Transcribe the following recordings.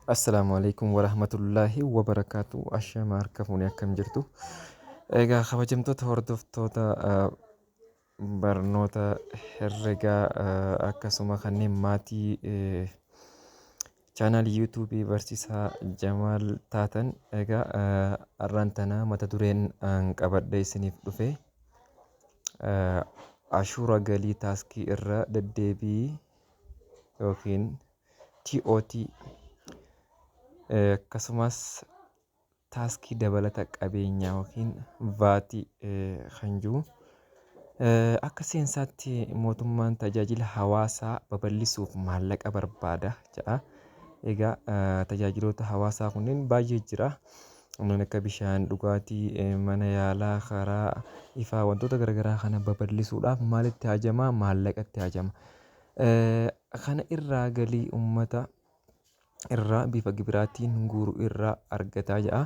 Assalamualaikum warahmatullahi wabarakatuh. Ashama harka fuuni akkam jirtu. Egaa kabajamtoota hordoftoota barnoota herregaa akkasuma kanneen maatii chaanaalii yuutuubii barsiisaa Jamaal taatan egaa har'aan tana mata dureen qabadhee isiniif dhufe ashuura galii taaskii irra deddeebii yookiin TOT akkasumas taaskii dabalata qabeenyaa yookiin vaatii kan jiru akka seensaatti mootummaan tajaajila hawaasaa babal'isuuf maallaqa barbaada jedha. Egaa tajaajiloota hawaasaa kunneen baay'ee jira. Kanneen akka bishaan dhugaatii, mana yaalaa, karaa ifaa wantoota garaagaraa kana babal'isuudhaaf maalitti hajama? Maallaqatti hajama. Kana irraa galii uummata irraa bifa gibiraatiin guuru irraa argataa jedha.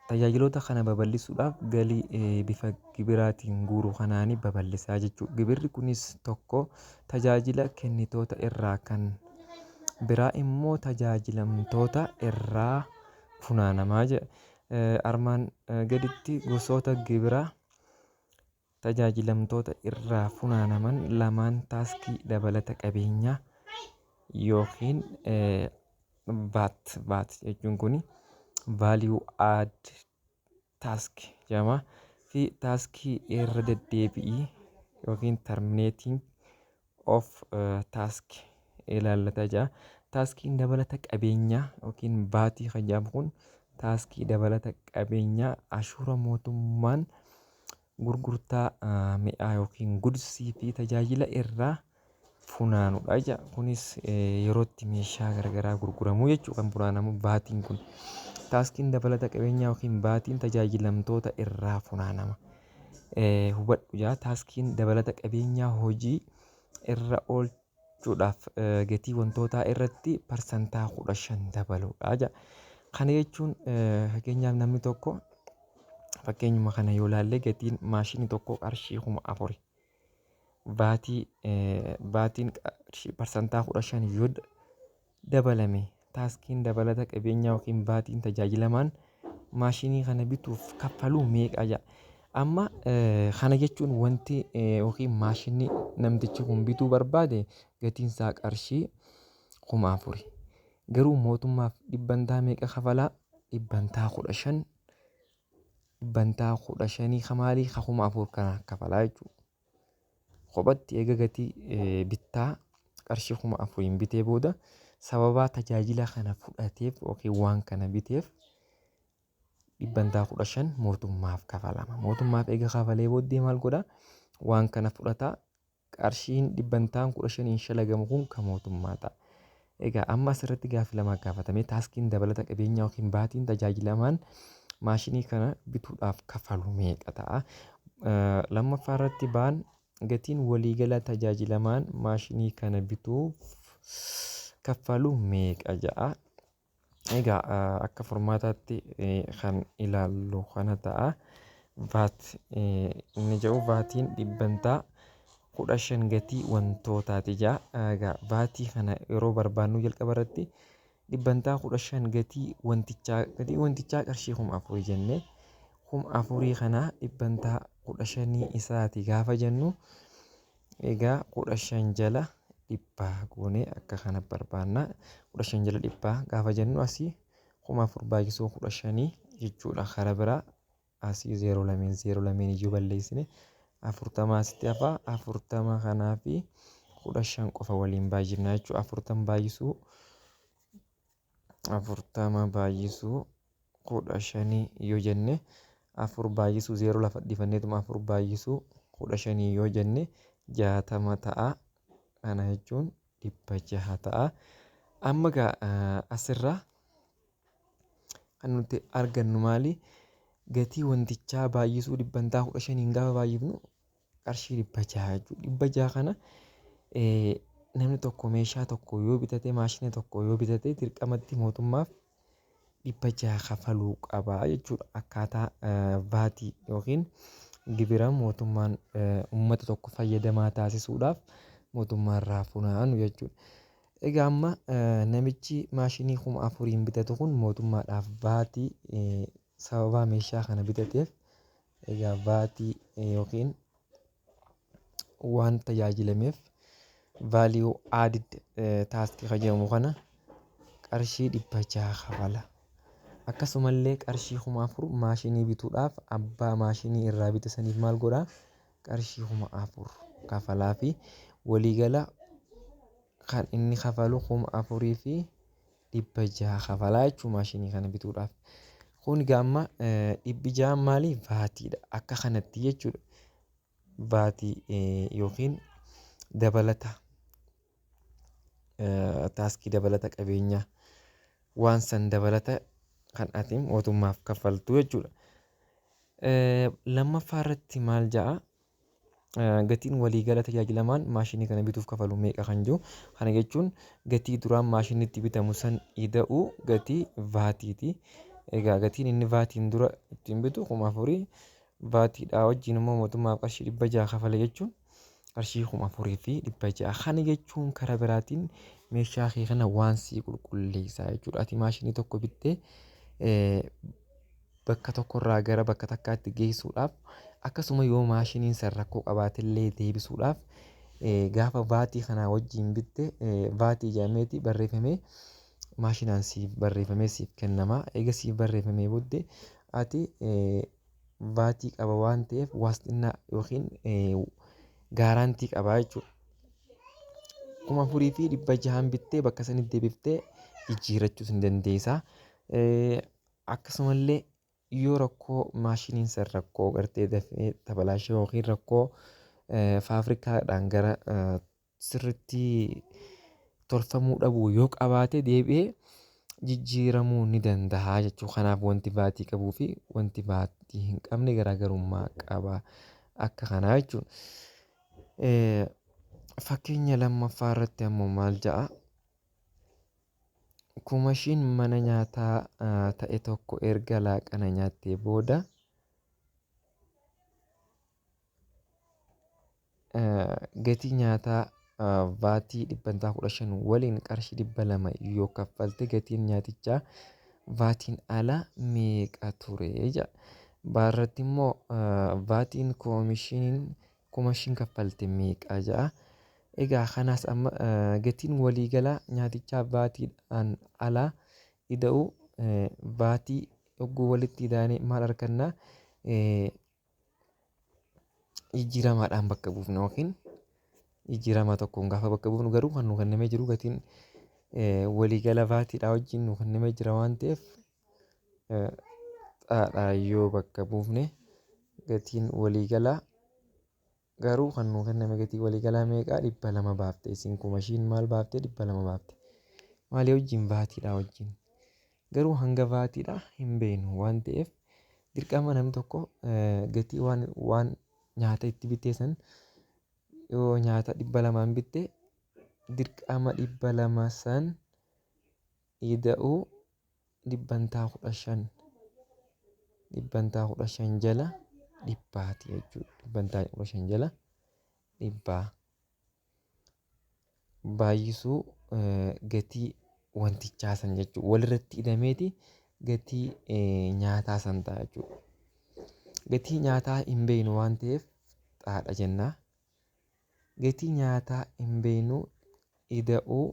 Tajaajiloota kana babal'isuudhaaf galii bifa gibiraatiin guuru kanaanii babal'isaa jechuudha. Gibirri kunis tokko tajaajila kennitoota irraa kan biraa immoo tajaajilamtoota irraa funaanamaa jedha. Armaan gaditti gosoota gibiraa tajaajilamtoota irraa funaanaman lamaan taaskii dabalata qabeenyaa yookiin VAT jechuun kuni value add task jedhama fi taaskii irra deddeebi'ii yookiin terminating of task ilaallata jedha. Taaskiin dabalata qabeenyaa yookiin VAT kan jedhamu kun taaskii dabalata qabeenyaa ashuura mootummaan gurgurtaa mi'aa yookiin gudsii fi tajaajila irraa funaanudha jechuudha. Kunis yerootti meeshaa garaagaraa gurguramuu jechuudha kan funaanamu VATiin kun. Taaskiin dabalata qabeenyaa yookiin VATiin tajaajilamtoota irraa funaanama. Hubadhu jaa taaskiin dabalata qabeenyaa hojii irra oolchuudhaaf gatii wantootaa irratti parsantaa 15 dabaludha jechuudha. Kana jechuun fakkeenyaaf namni tokko fakkeenyuma kana yoo ilaalle gatiin maashinii tokko qarshii 4,000. Vaatiin parsantaa 15 yoo dabalame taaskiin dabalata qabeenyaa yookiin vaatiin tajaajilamaan maashinii kana bituuf kaffaluu meeqa jedha. Amma kana jechuun wanti yookiin maashinii namtichi kun bituu barbaade gatiinsaa qarshii 4,000. Garuu mootummaaf dhibbantaa meeqa kafalaa? Dhibbantaa 15. Dhibbantaa 15 kamaalii 4,000 kana kafalaa jechuudha. Kophatti eega gatii bittaa qarshii 4,000 bitee booda sababa tajaajila kana fudhateef yookiin waan kana biteef dhibbantaa 15 mootummaaf kafalama. Mootummaaf eega kafalee booddee maal godhaa? Waan kana fudhataa qarshiin dhibbantaan 15 shalagamu kun kan mootummaa ta'a. Egaa amma asirratti gaaffii lama gaafatame taaskiin dabalata qabeenyaa yookiin vaatiin tajaajilamaan maashinii kana bituudhaaf kafalu meeqa ta'a? Lammaffaa irratti ba'an gatiin waliigala tajaajilamaan maashinii kana bituuf kaffalu meeqa jedha. Egaa akka furmaataatti kan ilaallu kana ta'a. VAT inni jedhu vaatiin dhibbantaa 15 gatii wantootaati jedha. Egaa vaatii kana yeroo barbaannu jalqaba irratti dhibbantaa 15 gatii wantichaa qarshii 4,000 jennee 4,000 kana dhibbantaa 15 isaati gaafa jennu egaa 15 jala dhibbaa goonee akka kana barbaanna. 15 jala dhibbaa gaafa jennu asii 4,000 baay'isuu 15 jechuudha. Karaa biraa asii 0 iyyuu balleessine 40 asitti hafaa 40 kanaa fi 15 qofa waliin baay'ifna jechuudha. 40 baay'isuu 15 yoo jenne 4 baay'isuu 0 lafa dhiifanneetuma 4 baay'isuu 15 yoo jenne 60 ta'a. Kana jechuun 600 ta'a. Amma egaa asirraa kan nuti argannu maali? Gatii wantichaa baay'isuu dhibbantaa 15 gaafa baay'ifnu qarshii 600 jechuudha. 600 kana namni tokko meeshaa tokko yoo bitate maashina tokko yoo bitate dirqamatti mootummaaf 600 kafaluu qaba jechuudha. Akkaataa vaatii yookiin gibira mootummaan uummata tokko fayyadamaa taasisuudhaaf mootummaa irraa funaanu jechuudha. Egaa amma namichi maashinii 4,000 bitatu kun mootummaadhaaf vaatii sababa meeshaa kana bitateef egaa vaatii yookiin waan tajaajilameef value added task jedhamu kana qarshii 600 kafala. Akkasumallee qarshii 4,000 maashinii bituudhaaf abbaa maashinii irraa bite saniif maal godhaa? Qarshii 4,000 kafalaa fi waliigala kan inni kafalu 4,600 kafalaa jechuun maashinii kana bituudhaaf. Kun egaa amma 600 maali? Vaatiidha. Akka kanatti jechuudha. Vaatii yookiin dabalata taaskii dabalata qabeenyaa waan san dabalata kan ati mootummaaf kaffaltu jechuudha. Lammaffaa irratti maal ja'a? Gatiin waliigala tajaajilamaan maashinii kana bituuf kafalu meeqa kan jiru? Kana jechuun gatii duraan maashinitti bitamu san ida'uu gatii vaatiiti. Egaa gatiin inni vaatiin dura ittiin bitu 4,000 vaatiidhaa wajjin immoo mootummaaf qarshii 600 kafale jechuun qarshii 4,600. Kana jechuun karaa biraatiin meeshaa kee kana waan sii qulqulleessaa jechuudha. Ati maashinii tokko bittee bakka tokkorraa gara bakka takkaatti geessuudhaaf akkasuma yoo maashiniin san rakkoo qabaatillee deebisuudhaaf gaafa vaatii kanaa wajjin bitte vaatii jedhameeti barreeffamee maashinaan siif barreeffamee siif kennamaa. Eega siif barreeffamee booddee ati vaatii qaba waan ta'eef waasxinnaa yookiin gaaraantii qabaa jechuudha. 4,600 bittee bakka sanitti deebiftee jijjiirrachuus hin dandeessaa. Akkasumallee yoo rakkoo maashiniin san rakkoo gartee dafee tabalaashee yookiin rakkoo faafirikaadhaan gara sirriitti tolfamuu dhabu yoo qabaate deebi'ee jijjiiramuu ni danda'a jechuudha. Kanaaf wanti vaatii qabuu fi wanti vaatii hin qabne garaagarummaa qaba akka kanaa jechuudha. Fakkeenya lammaffaa irratti ammoo maal ja'a? Kumashiin mana nyaataa ta'e tokko erga laaqana nyaattee booda gatii nyaataa vaatii 115 waliin qarshii 200 yoo kaffalte gatiin nyaatichaa vaatiin ala meeqa ture jedha. Baarratti immoo vaatiin kumashiin kaffalte meeqa jedha. Egaa kanaas amma gatiin waliigalaa nyaatichaa vaatiidhaan alaa ida'uu vaatii yogguu walitti idaanee maal argannaa? Jijjiiramaadhaan bakka buufna yookiin jijjiirama tokkoon gaafa bakka buufnu garuu kan nu kennamee jiru gatiin waliigala vaatiidhaa wajjin nu kennamee jira waan ta'eef xaadhaa yoo bakka buufne gatiin waliigalaa garuu kan nu kenname gatii waliigalaa meeqaa? 200 baafte. Isin kumashiin maal baafte? 200 baafte. Maalii wajjin? Vaatiidhaa wajjin. Garuu hanga vaatiidhaa hin beeknu waan ta'eef dirqama namni tokko gatii waan nyaata itti bitee san yoo nyaata 200 bitte dirqama 200 san ida'uu 15 jala dhibbaati jechuudha. 15 jala dhibbaa baay'isuu gatii wantichaa san jechuudha. Walirratti hidhameeti gatii nyaataa san ta'a jechuudha. Gatii nyaataa hin beeknu waan ta'eef xaadha jennaa. Gatii nyaataa hin beeknu ida'uu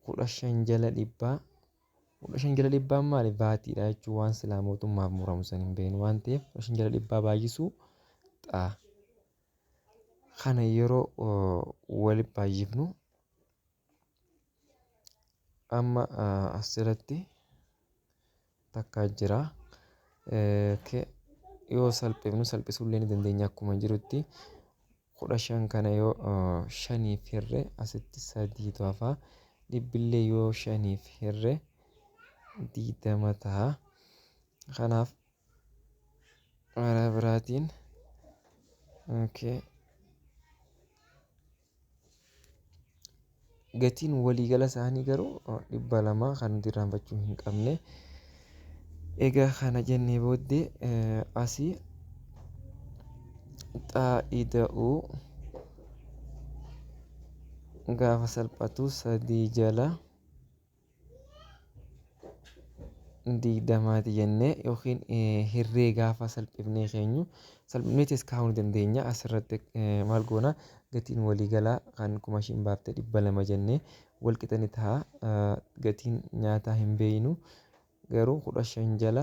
15 jala dhibbaa. 15 jala dhibbaan maali? Vaatiidha jechuun waan silaa mootummaaf muramu san hin beeknu waan ta'eef 15 jala dhibbaa baay'isuu xaa. Kana yeroo waliin baay'ifnu amma asirratti takka jira. Yoo salphifnu salphisuullee ni dandeenya akkuma jirutti 15 kana yoo 5f hirre asitti 3tu hafa. Dhibbillee yoo 5f hirre 20 ta'a. Kanaaf karaa biraatiin gatiin waliigala isaanii garuu 200 kan nuti irraanfachuu hin qabne. Egaa kana jennee booddee asii xaa'ida'uu gaafa salphatu 3 jala 20 jennee yookiin hirree gaafa salphifnee keenyu salphifneetis kaa'uu ni dandeenya. Asirratti maal goona gatiin waliigalaa kan 5,000 baaftee 200 jennee wal qixa ni ta'a. Gatiin nyaataa hin beeynu garuu 15 jala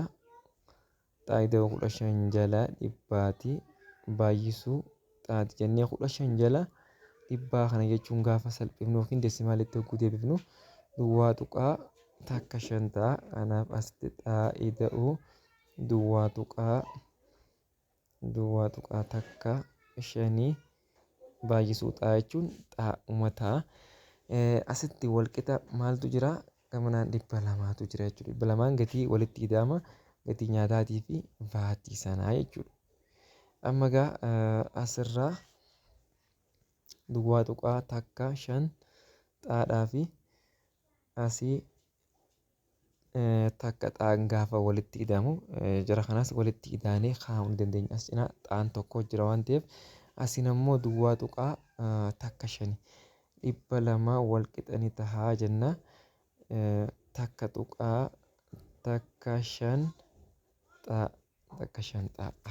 xaayida'uu 15 jala dhibbaati baay'isuu xaati jennee 15 jala dhibbaa kana jechuun gaafa salphifnu yookiin deesimaalitti hogguu deebifnu duwwaa tuqaa takka 5 ta'a. Kanaaf asitti xaayida'uu duwwaa tuqaa takka 5 baay'isuu xaa jechuun xaa'uma ta'a. Asitti wal qixa maaltu jira? Gamanaan 200tu jira jechuudha. 200 gatii walitti ida'ama gatii nyaataatii fi vaatii sanaa jechuudha. Amma egaa asirraa duwwaa tuqaa takka 5 xaadhaa fi asii takka xaan gaafa walitti ida'amu jara kanaas walitti ida'anii kaa'uu ni dandeenya. As cinaa xaan tokko jira waan ta'eef asiin ammoo duwwaa tuqaa takka 5 200 wal qixa ni tahaa jenna. Takka tuqaa takka 5 xaa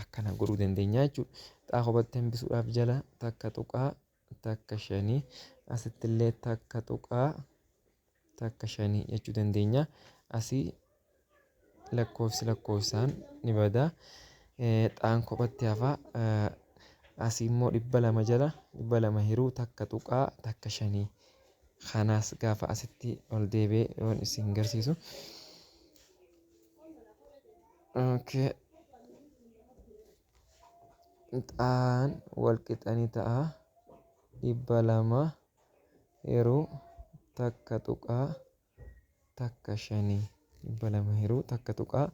akkana godhuu dandeenya jechuudha. Xaa kophaatti hambisuudhaaf jala takka tuqaa takka 5 asitti illee takka tuqaa takka 5 jechuu dandeenya. Asii lakkoofsaan ni bada. Xaan kophaatti hafa. Asii immoo 200 jala 200 hiruu takka tuqaa takka 5 kanaas gaafa asitti ol deebi'ee yoon isin agarsiisu. Xaan wal qixa ni ta'a 200 hiruu takka tuqaa takka 5 200 hiruu takka tuqaa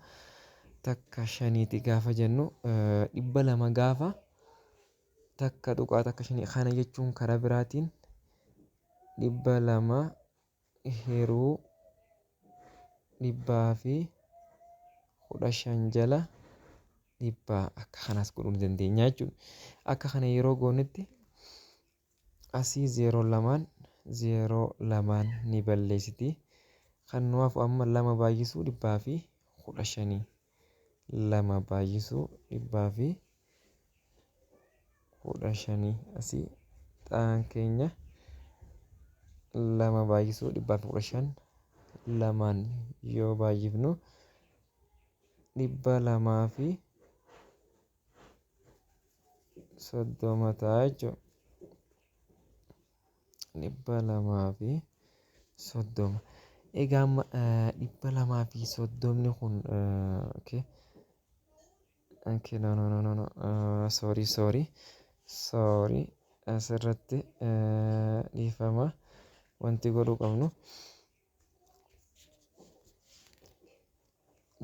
takka 5ti gaafa jennu 200 gaafa takka tuqaa takka 5 kana jechuun karaa biraatiin 200 hiruu 115 jala 100 akka kanaas godhuu ni dandeenya jechuudha. Akka kana yeroo goonetti asii 0 ni balleessiti. Kan nu hafu amma 2 baay'isuu 115 2 baay'isuu 115 asii xaan keenya 2 baay'isuu 115 2 yoo baay'ifnu 230 ta'a jechuudha. 230. Egaa amma 230 kun sorry asirratti dhiifama wanti godhuu qabnu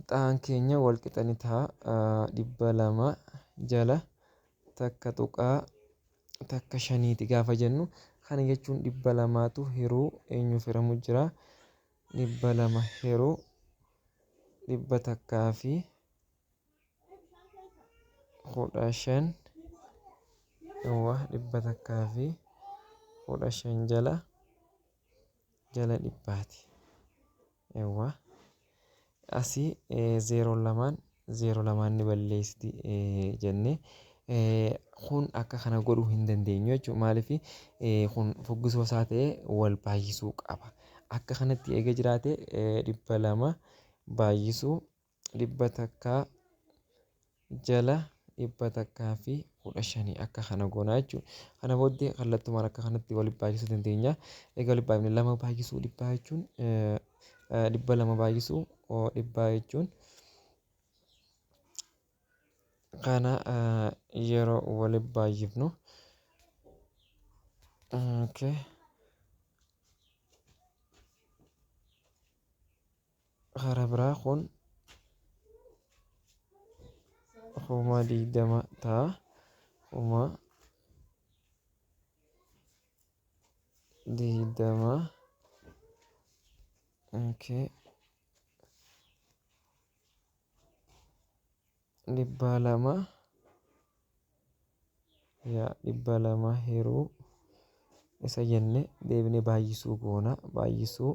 xaan keenya wal qixa ni ta'a 200 jala takka tuqaa takka 5ti gaafa jennu kana jechuun 200tu hiruu eenyuuf hiramu jira 200 hiruu 100 fi 15 100 fi 15 jala 100ti. Asii 0 ni balleessiti jennee kun akka kana godhuu hin dandeenyu jechuudha. Maaliif kun foggisoo isaa ta'ee wal baay'isuu qaba. Akka kanatti eega jiraate 200 baay'isuu 100 jala 100 fi 15 akka kana goonaa jechuudha. Kana booddee kallattumaan akka kanatti waliin baay'isuu dandeenya. Egaa waliin baay'ifne 2 baay'isuu 100 jechuun 200 baay'isuu 100 jechuun kana yeroo waliin baay'ifnu karaa biraa kun 20 ta'a. 20 200 hiruu isa jenne deebinee baay'isuu goona. Baay'isuu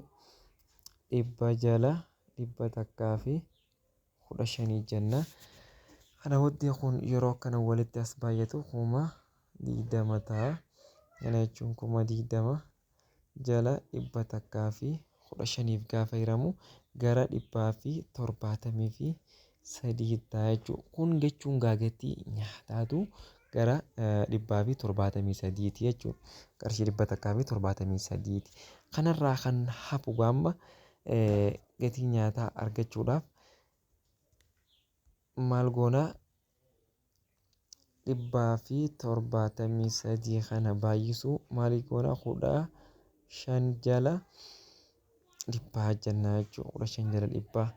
dhibba jala dhibba takkaa fi 15 jenna. Kana booddee kun yeroo kana walitti as baay'atu 20 ta'a. Kana jechuun 20 jala dhibba takkaa fi 15 gaafa hiramu gara 173 ta'a jechuudha. Kun jechuun gaagatii nyaataatu gara 173 jechuudha. Qarshii 173. Kanarraa kan hafu gaamba gatii nyaataa argachuudhaaf maal goonaa 173 kana baay'isuu maalii goonaa 15 jala dhibbaa jennaa jechuudha. 15 jala dhibbaa.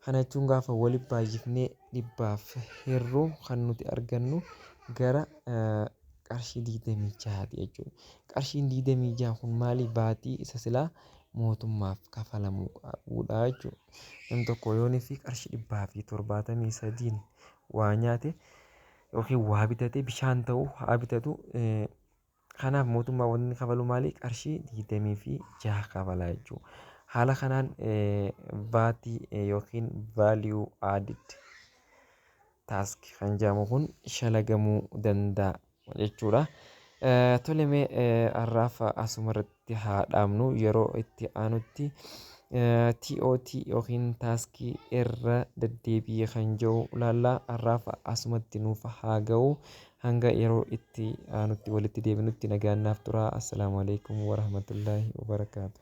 Kana jechuun gaafa waliin baay'ifnee dhibbaaf hirruu kan nuti argannu gara qarshii 26 jechuudha. Qarshiin 26 kun maali? Baatii isa silaa mootummaaf kafalamuu qabudha jechuudha. Namni tokko yoonii fi qarshii 173 waa nyaate yookiin waa bitate bishaan ta'uu haa bitatu. Kanaaf mootummaa wanti kafalu maali? Qarshii 26 kafala jechuudha. Haala kanaan baatii yookiin value added task kan jedhamu kun shalagamuu danda'a jechuudha. Tolemee har'aaf asuma irratti haa dhaabnu. Yeroo itti aanutti TOT yookiin taaskii irra deddeebi'ee kan jiru ilaallaa. Har'aaf asumatti nuuf haa ga'u. Hanga yeroo itti aanutti walitti deebinutti nagaan naaf turaa. Assalaamu alaikum warahmatullaahi wabarakaatu.